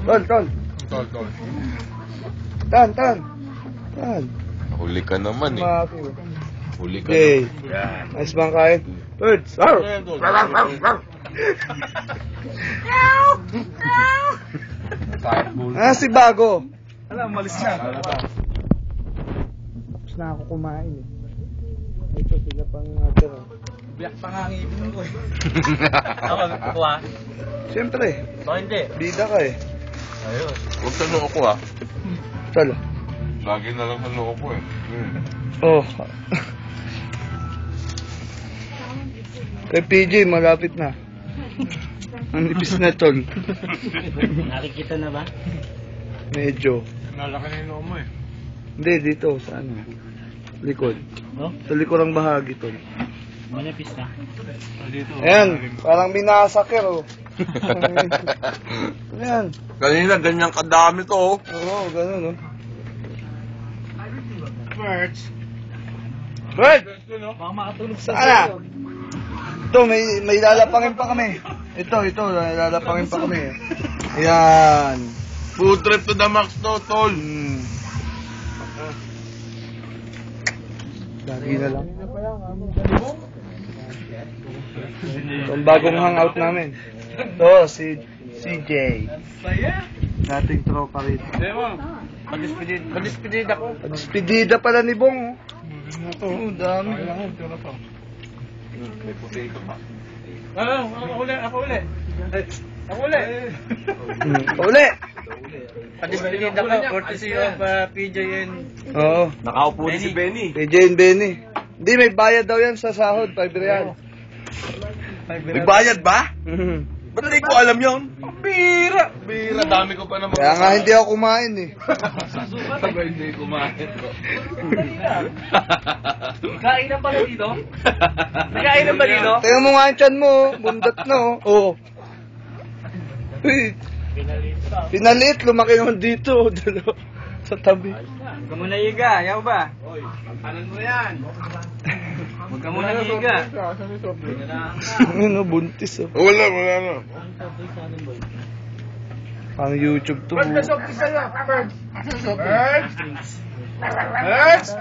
Tol. Tol. Tan. Huli ka naman eh. Huli ka Okay. naman. Nice bang kain? Birds. Si Bago. Alam, malis na. Tapos na ako kumain eh. Ito, sila pang natira. Biyak pa nga ang ibig ko eh. Ako, kuha. Siyempre, Baka hindi. bida ka eh. Ayun. Huwag sa noo ko ah. Tol. Lagi na lang sa noo ko eh. Oh. Kay PJ, malapit na. Ang nipis na tol. Nakikita na ba? Medyo. Nalaki na yung noo mo eh. Hindi, dito, sa ano. Likod. No? Sa likurang bahagi tol. Manipis na. Ayan, parang minasakir oh. Ayan. Kanina ganyan kadami to oh. Oo, ganun oh. Birds. Bird! Baka makatulog sa Saan na? Ito, may lalapangin pa kami. Ito, may lalapangin pa kami. Ayan. Food trip to the max to, tol. Lagi na lang. Ito ang bagong hangout namin. Ito, si CJ. Dating tropa rito. Padispidid ako. Despedida pala ni Bong. Oh, dami. Ako uli. Uli! Padispidid ako. Courtesy of PJ and... Oo. Nakaupo din si Benny. PJ and Benny. Hindi, may bayad daw yan sa sahod. 5 real. May bayad ba? Ba't hindi ko alam yun? Bira! Dami ko pa naman. Kaya nga hindi ako kumain eh. Ba hindi kumain ko? Kainan pala dito? Nagkainan ba dito? Tingnan mo nga yung tiyan mo. Bundat na oh. Oo. Uy, pinaliit. Lumaki naman dito. Dalawa. Sa tabi. Huwag ka muna higa, ayaw ba? Hoy, pagpanan mo yan. Huwag ka muna higa. Ano, buntis oh. Wala na. Pang YouTube to. Birds!